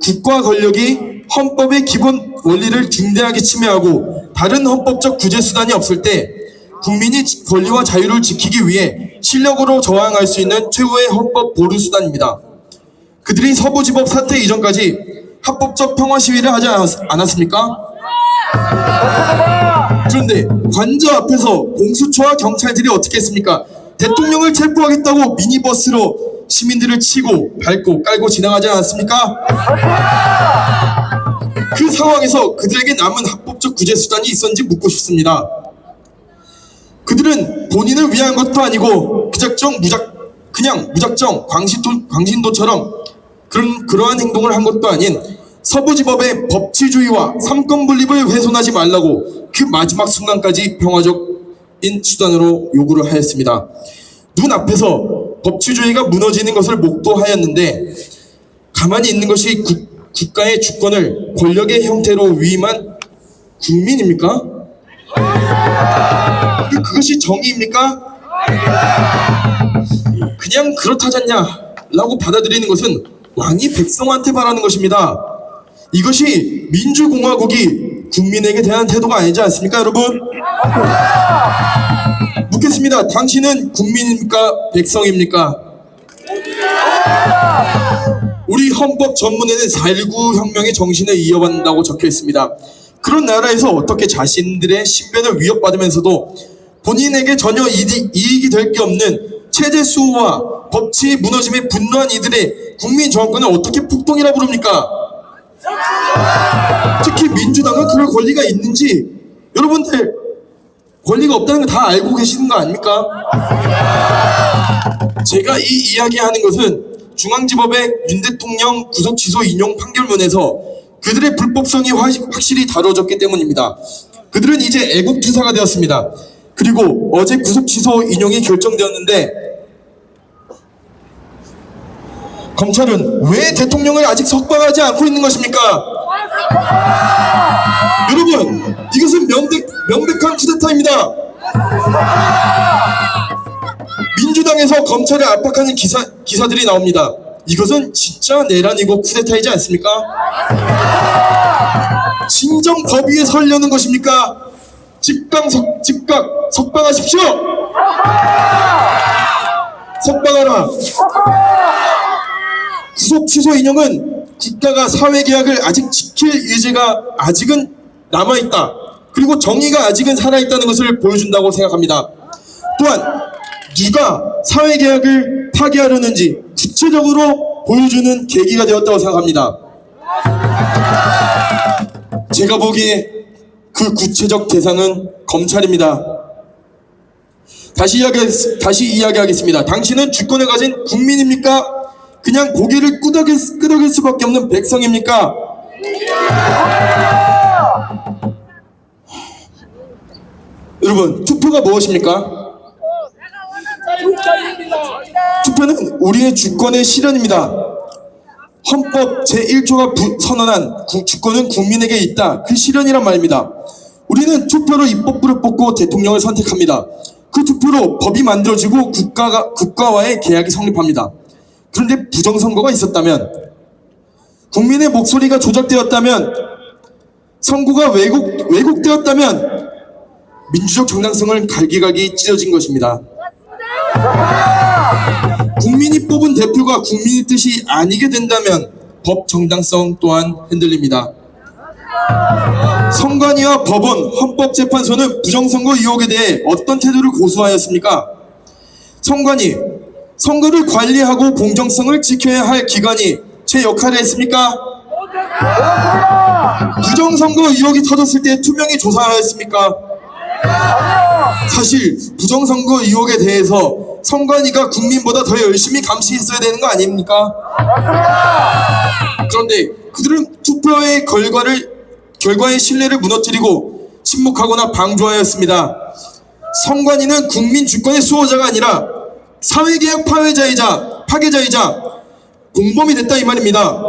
Speaker 6: 국가 권력이 헌법의 기본 원리를 중대하게 침해하고 다른 헌법적 구제 수단이 없을 때 국민이 권리와 자유를 지키기 위해 실력으로 저항할 수 있는 최후의 헌법 보루 수단입니다. 그들이 서부지법 사태 이전까지 합법적 평화 시위를 하지 않았습니까? 그런데 관저 앞에서 공수처와 경찰들이 어떻게 했습니까? 대통령을 체포하겠다고 미니버스로 시민들을 치고 밟고 깔고 지나가지 않았습니까? 그 상황에서 그들에게 남은 합법적 구제 수단이 있었는지 묻고 싶습니다. 그들은 본인을 위한 것도 아니고 그냥 무작정 광신도처럼 그러한 행동을 한 것도 아닌 서부지법의 법치주의와 삼권분립을 훼손하지 말라고 그 마지막 순간까지 평화적인 수단으로 요구를 하였습니다. 눈앞에서 법치주의가 무너지는 것을 목도하였는데 가만히 있는 것이 국가의 주권을 권력의 형태로 위임한 국민입니까? 그것이 정의입니까? 그냥 그렇다잖냐라고 받아들이는 것은 왕이 백성한테 바라는 것입니다. 이것이 민주공화국이 국민에게 대한 태도가 아니지 않습니까, 여러분? 묻겠습니다. 당신은 국민입니까? 백성입니까? 우리 헌법 전문에는 4.19 혁명의 정신을 이어받는다고 적혀 있습니다. 그런 나라에서 어떻게 자신들의 신변을 위협받으면서도 본인에게 전혀 이익이 될 게 없는 체제 수호와 법치 무너짐에 분노한 이들의 국민 정권을 어떻게 폭동이라 부릅니까? 특히 민주당은 그럴 권리가 있는지 여러분들 권리가 없다는 거 다 알고 계시는 거 아닙니까? 제가 이 이야기하는 것은 중앙지법의 윤 대통령 구속 취소 인용 판결문에서 그들의 불법성이 확실히 다뤄졌기 때문입니다. 그들은 이제 애국투사가 되었습니다. 그리고 어제 구속 취소 인용이 결정되었는데 검찰은 왜 대통령을 아직 석방하지 않고 있는 것입니까? 여러분, 이것은 명백한 쿠데타입니다. 민주당에서 검찰을 압박하는 기사들이 나옵니다. 이것은 진짜 내란이고 쿠데타이지 않습니까? 진정 법 위에 서려는 것입니까? 즉각 석방하십시오! 석방하라! 구속 취소 인용은 국가가 사회계약을 아직 지킬 의지가 아직은 남아있다. 그리고 정의가 아직은 살아있다는 것을 보여준다고 생각합니다. 또한 누가 사회계약을 파기하려는지 구체적으로 보여주는 계기가 되었다고 생각합니다. 제가 보기에 그 구체적 대상은 검찰입니다. 다시 이야기하겠습니다. 당신은 주권을 가진 국민입니까? 그냥 고개를 끄덕일 수밖에 없는 백성입니까? 여러분, 투표가 무엇입니까? 투표는 우리의 주권의 실현입니다. 헌법 제1조가 선언한 주권은 국민에게 있다. 그 실현이란 말입니다. 우리는 투표로 입법부를 뽑고 대통령을 선택합니다. 그 투표로 법이 만들어지고 국가와의 계약이 성립합니다. 그런데 부정선거가 있었다면, 국민의 목소리가 조작되었다면, 선거가 왜곡되었다면 민주적 정당성을 갈기갈기 찢어진 것입니다. 국민이 뽑은 대표가 국민의 뜻이 아니게 된다면 법 정당성 또한 흔들립니다. 선관위와 법원, 헌법재판소는 부정선거 의혹에 대해 어떤 태도를 고수하였습니까? 선관위, 선거를 관리하고 공정성을 지켜야 할 기관이 제 역할을 했습니까? 부정선거 의혹이 터졌을 때 투명히 조사하였습니까? 사실 부정선거 의혹에 대해서 선관위가 국민보다 더 열심히 감시했어야 되는 거 아닙니까? 그런데 그들은 투표의 결과를 결과의 신뢰를 무너뜨리고 침묵하거나 방조하였습니다. 선관위는 국민 주권의 수호자가 아니라 사회개혁 파괴자이자 공범이 됐다 이 말입니다.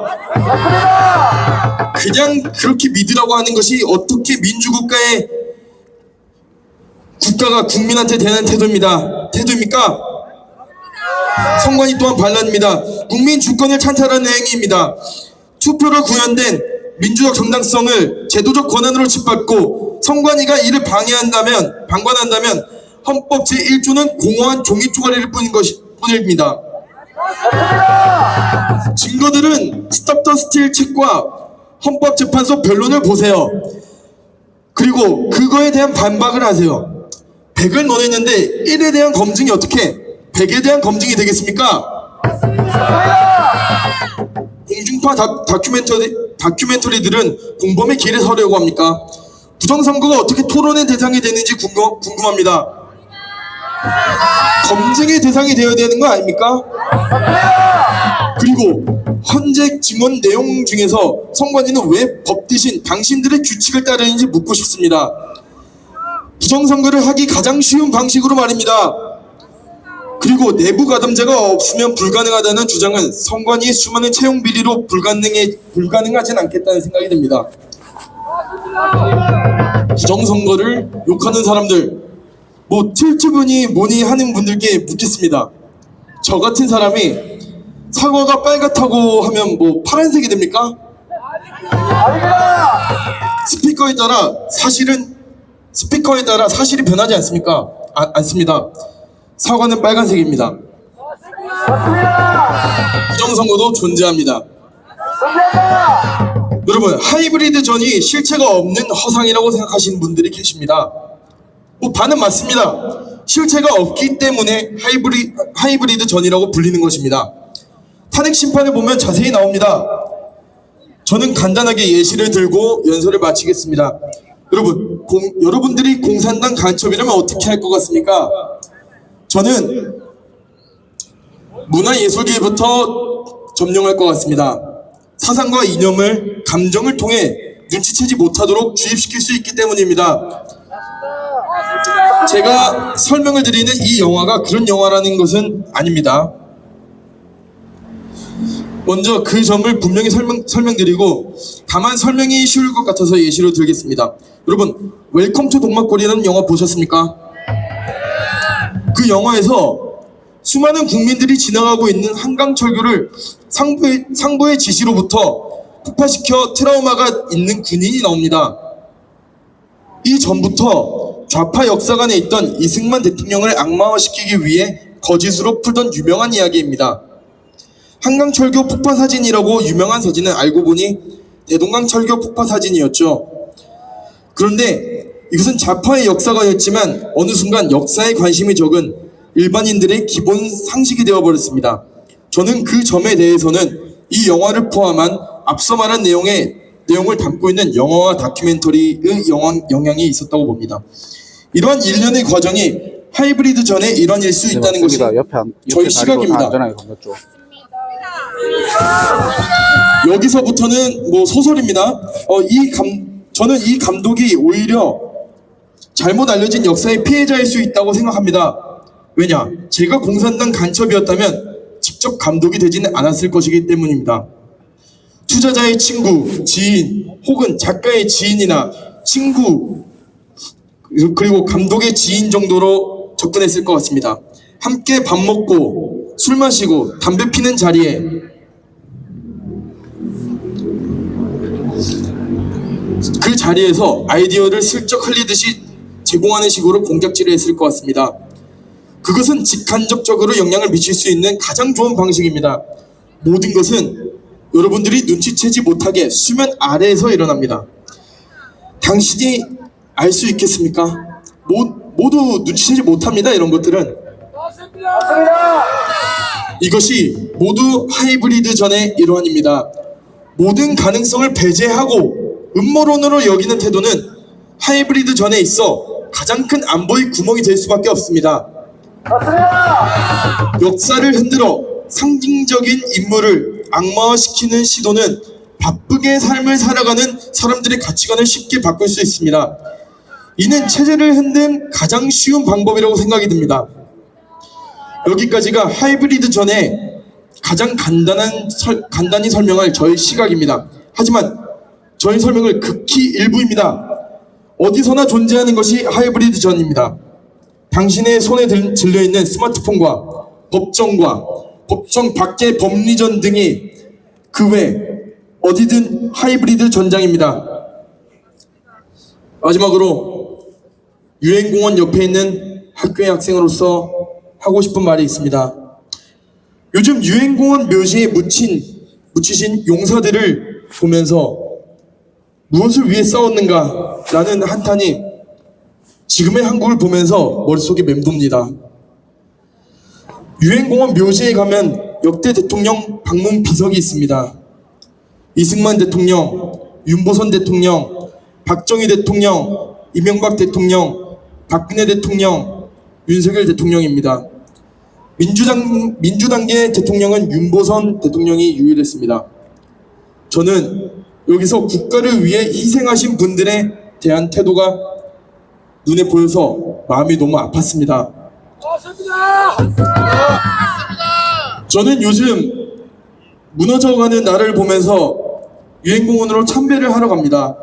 Speaker 6: 그냥 그렇게 믿으라고 하는 것이 어떻게 민주국가의 국가가 국민한테 대한 태도입니까? 선관위 또한 반란입니다. 국민 주권을 찬탈하는 행위입니다. 투표로 구현된 민주적 정당성을 제도적 권한으로 짓밟고 선관위가 이를 방관한다면 헌법 제1조는 공허한 종이 쪼가리를 뿐입니다. 증거들은 스톱 더 스틸 책과 헌법재판소 변론을 보세요. 그리고 그거에 대한 반박을 하세요. 100을 논했는데 1에 대한 검증이 어떻게 100에 대한 검증이 되겠습니까? 공중파 다큐멘터리들은 공범의 길에 서려고 합니까? 부정선거가 어떻게 토론의 대상이 되는지 궁금합니다. 검증의 대상이 되어야 되는 거 아닙니까? 그리고 헌재 증언 내용 중에서 선관위는 왜 법 대신 당신들의 규칙을 따르는지 묻고 싶습니다. 부정선거를 하기 가장 쉬운 방식으로 말입니다. 그리고 내부 가담자가 없으면 불가능하다는 주장은 선관위의 수많은 채용 비리로 불가능하진 않겠다는 생각이 듭니다. 부정선거를 욕하는 사람들, 틀즈분이 뭐니 하는 분들께 묻겠습니다. 저 같은 사람이 사과가 빨갛다고 하면 파란색이 됩니까? 스피커에 따라 사실이 변하지 않습니까? 않습니다. 사과는 빨간색입니다. 부정선거도 존재합니다. 여러분, 하이브리드 전이 실체가 없는 허상이라고 생각하시는 분들이 계십니다. 반은 맞습니다. 실체가 없기 때문에 하이브리드 전이라고 불리는 것입니다. 탄핵 심판을 보면 자세히 나옵니다. 저는 간단하게 예시를 들고 연설을 마치겠습니다. 여러분, 여러분들이 공산당 간첩이라면 어떻게 할 것 같습니까? 저는 문화예술계부터 점령할 것 같습니다. 사상과 이념을 감정을 통해 눈치채지 못하도록 주입시킬 수 있기 때문입니다. 제가 설명을 드리는 이 영화가 그런 영화라는 것은 아닙니다. 먼저 그 점을 분명히 설명드리고 다만 설명이 쉬울 것 같아서 예시로 들겠습니다. 여러분, 웰컴 투 동막골이라는 영화 보셨습니까? 그 영화에서 수많은 국민들이 지나가고 있는 한강철교를 상부의 지시로부터 폭파시켜 트라우마가 있는 군인이 나옵니다. 이 전부터 좌파 역사관에 있던 이승만 대통령을 악마화시키기 위해 거짓으로 풀던 유명한 이야기입니다. 한강철교 폭파 사진이라고 유명한 사진은 알고 보니 대동강철교 폭파 사진이었죠. 그런데 이것은 좌파의 역사관이었지만 어느 순간 역사에 관심이 적은 일반인들의 기본 상식이 되어버렸습니다. 저는 그 점에 대해서는 이 영화를 포함한 앞서 말한 내용을 담고 있는 영화와 다큐멘터리의 영향이 있었다고 봅니다. 이러한 일련의 과정이 하이브리드 전의 일환일 수 있다는 것이 저희 시각입니다. 여기서부터는 소설입니다. 저는 이 감독이 오히려 잘못 알려진 역사의 피해자일 수 있다고 생각합니다. 왜냐? 제가 공산당 간첩이었다면 직접 감독이 되지는 않았을 것이기 때문입니다. 투자자의 친구, 지인, 혹은 작가의 지인이나 친구, 그리고 감독의 지인 정도로 접근했을 것 같습니다. 함께 밥 먹고 술 마시고 담배 피는 자리에 그 자리에서 아이디어를 슬쩍 흘리듯이 제공하는 식으로 공작질을 했을 것 같습니다. 그것은 직간접적으로 영향을 미칠 수 있는 가장 좋은 방식입니다. 모든 것은 여러분들이 눈치채지 못하게 수면 아래에서 일어납니다. 당신이 알 수 있겠습니까? 모두 눈치채지 못합니다. 이런 것들은. 이것이 모두 하이브리드 전의 일환입니다. 모든 가능성을 배제하고 음모론으로 여기는 태도는 하이브리드 전에 있어 가장 큰 안보의 구멍이 될 수밖에 없습니다. 역사를 흔들어 상징적인 인물을 악마화시키는 시도는 바쁘게 삶을 살아가는 사람들의 가치관을 쉽게 바꿀 수 있습니다. 이는 체제를 흔든 가장 쉬운 방법이라고 생각이 듭니다. 여기까지가 하이브리드 전에 가장 간단히 설명할 저의 시각입니다. 하지만 저의 설명을 극히 일부입니다. 어디서나 존재하는 것이 하이브리드 전입니다. 당신의 손에 들려있는 스마트폰과 법정과 법정 밖의 법리전 등이 그 외 어디든 하이브리드 전장입니다. 마지막으로 유엔공원 옆에 있는 학교의 학생으로서 하고 싶은 말이 있습니다. 요즘 유엔공원 묘지에 묻히신 용사들을 보면서 무엇을 위해 싸웠는가 라는 한탄이 지금의 한국을 보면서 머릿속에 맴돕니다. 유엔공원 묘지에 가면 역대 대통령 방문 비석이 있습니다. 이승만 대통령, 윤보선 대통령, 박정희 대통령, 이명박 대통령, 박근혜 대통령, 윤석열 대통령입니다. 민주당계 대통령은 윤보선 대통령이 유일했습니다. 저는 여기서 국가를 위해 희생하신 분들에 대한 태도가 눈에 보여서 마음이 너무 아팠습니다. 저는 요즘 무너져가는 나라를 보면서 유엔공원으로 참배를 하러 갑니다.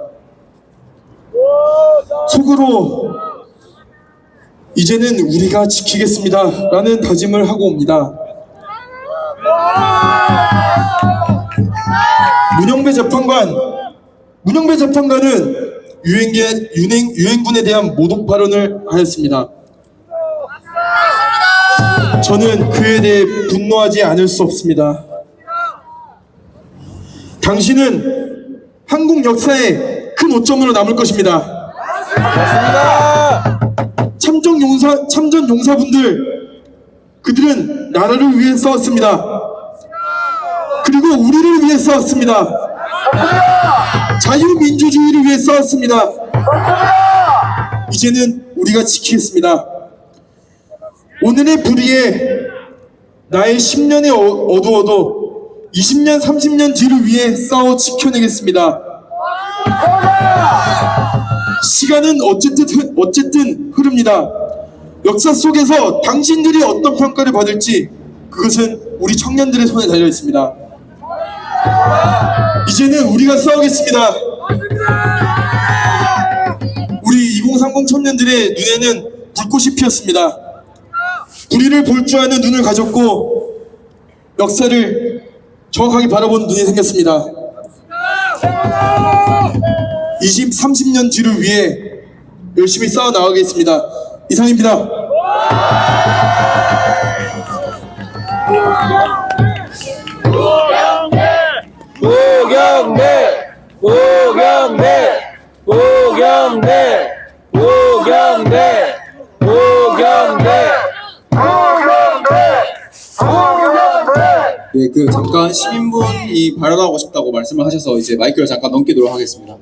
Speaker 6: 속으로 이제는 우리가 지키겠습니다 라는 다짐을 하고 옵니다. 문영배 재판관은 유엔군에 대한 모독 발언을 하였습니다. 저는 그에 대해 분노하지 않을 수 없습니다. 당신은 한국 역사의 큰 오점으로 남을 것입니다. 참전 용사분들, 그들은 나라를 위해 싸웠습니다. 그리고 우리를 위해 싸웠습니다. 자유민주주의를 위해 싸웠습니다. 이제는 우리가 지키겠습니다. 오늘의 불의에 나의 10년이 어두워도 20년, 30년 뒤를 위해 싸워 지켜내겠습니다. 시간은 어쨌든 흐릅니다. 역사 속에서 당신들이 어떤 평가를 받을지 그것은 우리 청년들의 손에 달려 있습니다. 이제는 우리가 싸우겠습니다. 우리 2030 청년들의 눈에는 불꽃이 피었습니다. 불의를 볼 줄 아는 눈을 가졌고 역사를 정확하게 바라보는 눈이 생겼습니다. 20, 30년 뒤를 위해 열심히 싸워 나가겠습니다. 이상입니다.
Speaker 1: 네, 잠깐 시민분이 발언하고 싶다고 말씀을 하셔서 이제 마이크를 잠깐 넘기도록 하겠습니다.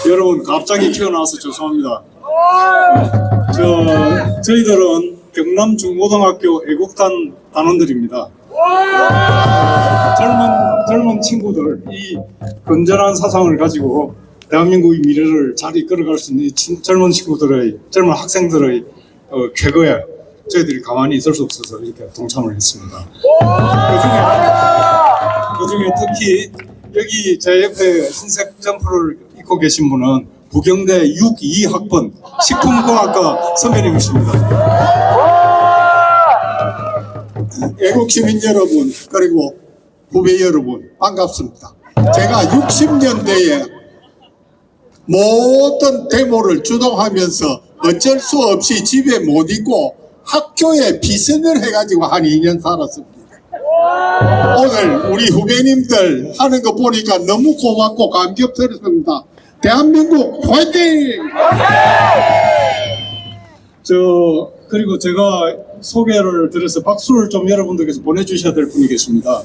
Speaker 7: 여러분 갑자기 튀어나와서 죄송합니다. 저희들은 경남 중고등학교 애국단 단원들입니다. 젊은 친구들, 이 건전한 사상을 가지고 대한민국의 미래를 잘 이끌어갈 수 있는 젊은 학생들의 쾌거에 저희들이 가만히 있을 수 없어서 이렇게 동참을 했습니다. 그중에 특히 여기 제 옆에 흰색 점프를 입고 계신 분은 부경대 62학번 식품공학과 선배님이십니다.
Speaker 8: 애국시민 여러분, 그리고 후배 여러분, 반갑습니다. 제가 60년대에 모든 데모를 주동하면서 어쩔 수 없이 집에 못 있고 학교에 비선을 해가지고 한 2년 살았습니다. 오늘 우리 후배님들 하는 거 보니까 너무 고맙고 감격스럽습니다. 대한민국 화이팅!
Speaker 7: 그리고 제가 소개를 드려서 박수를 좀 여러분들께서 보내주셔야 될 분이 계십니다.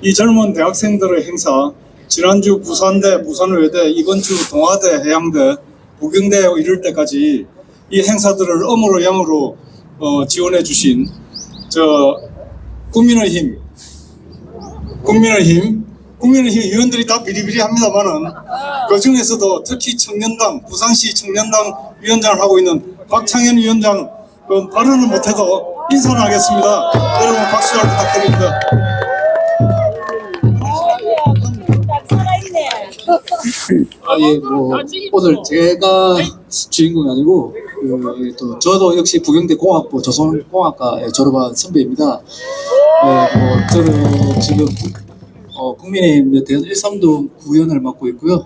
Speaker 7: 이 젊은 대학생들의 행사, 지난주 부산대, 부산외대, 이번 주 동아대, 해양대, 부경대 이럴 때까지 이 행사들을 음으로 양으로 지원해 주신 국민의힘 국민의힘 의원들이 다 비리비리합니다만은 그 중에서도 특히 청년당 부산시 청년당 위원장을 하고 있는 박창현 위원장 발언을 못해도 인사를 하겠습니다. 여러분 박수 잘 부탁드립니다.
Speaker 9: 예, 오늘 제가 주인공이 아니고, 또 저도 역시 부경대 공학부 조선공학과에 졸업한 선배입니다. 저는 지금, 국민의힘 대전 1·3동 구의원을 맡고 있고요.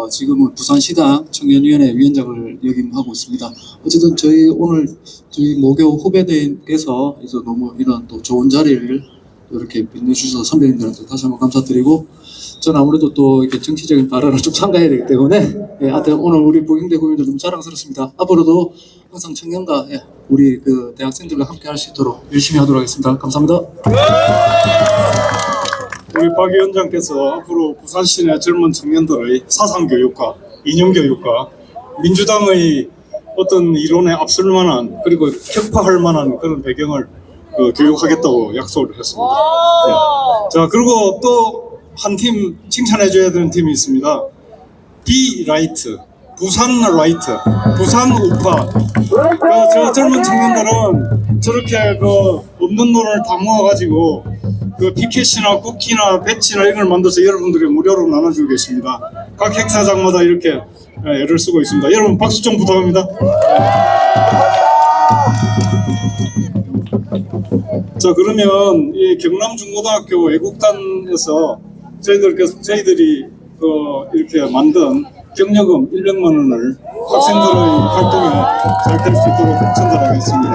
Speaker 9: 지금은 부산시당 청년위원회 위원장을 역임하고 있습니다. 어쨌든 오늘 저희 모교 후배들께서 너무 이런 또 좋은 자리를 이렇게 빛내주셔서 선배님들한테 다시 한번 감사드리고, 저는 아무래도 또 이렇게 정치적인 발언을 좀 참가해야 되기 때문에, 하여튼 오늘 우리 부경대 국민들 너무 자랑스럽습니다. 앞으로도 항상 청년과 우리 그 대학생들과 함께 할 수 있도록 열심히 하도록 하겠습니다. 감사합니다.
Speaker 7: 우리 박 위원장께서 앞으로 부산시 내 젊은 청년들의 사상교육과 이념교육과 민주당의 어떤 이론에 앞설 만한 그리고 격파할 만한 그런 배경을 교육하겠다고 약속을 했습니다. 자, 그리고 또 한 팀 칭찬해줘야 되는 팀이 있습니다. 비라이트, 부산 라이트, 부산 우파. 저 젊은 청년들은 저렇게 없는 돈을 다 모아가지고 피켓이나 쿠키나 배지나 이런 걸 만들어서 여러분들이 무료로 나눠주고 계십니다. 각 행사장마다 이렇게 애를 쓰고 있습니다. 여러분 박수 좀 부탁합니다. 자, 그러면 이 경남중고등학교 외국단에서 저희들이 이렇게 만든 경력금 100만 원을 학생들의 활동에 잘 될 수 있도록 전달하겠습니다.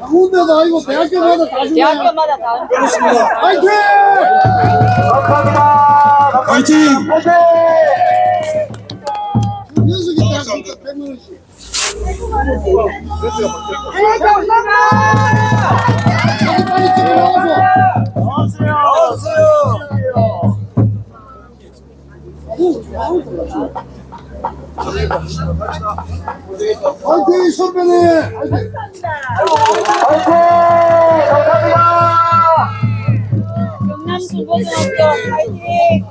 Speaker 8: 군대도 아니고 대학교마다 다 주네.
Speaker 10: 대학교마다 다.
Speaker 7: 그렇습니다.
Speaker 8: 파이팅!
Speaker 7: 파이팅!
Speaker 8: 윤석이 대학교 100만 원씩. 빨리 집에 나와서. 파이팅 선배님! 파이팅!
Speaker 10: 경남중고등학교 파이팅!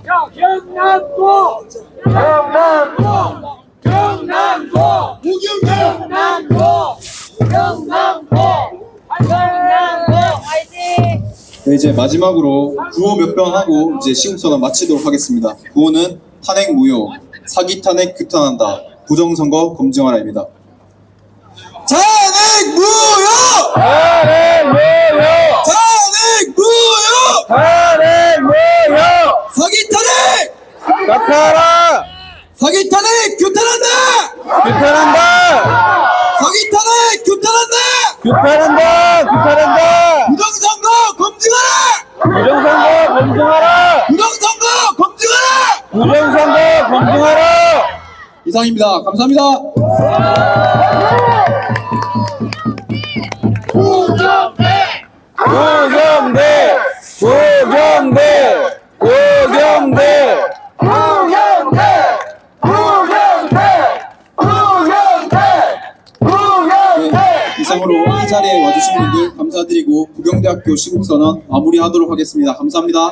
Speaker 10: 경남고 파이팅!
Speaker 1: 네, 이제 마지막으로 구호 몇 번 하고 이제 시국선언 마치도록 하겠습니다. 구호는 탄핵 무효, 사기 탄핵 규탄한다, 부정선거 검증하라입니다. 탄핵 무효! 탄핵 무효! 탄핵 무효! 탄핵 무효! 사기 탄핵! 규탄하라! 사기 탄핵 규탄한다! 규탄한다! 사기 탄핵 규탄한다! 규탄한다! 규탄한다! 부정선거 검증하라! 부정선거 검증하라! 부정선거 검증하라! 부정선거 검증하라! 이상입니다. 감사합니다. 구경대! 구경대! 구경대! 구경대! 이상으로 이 자리에 와주신 분들 감사드리고 부경대학교 시국선언 마무리하도록 하겠습니다. 감사합니다.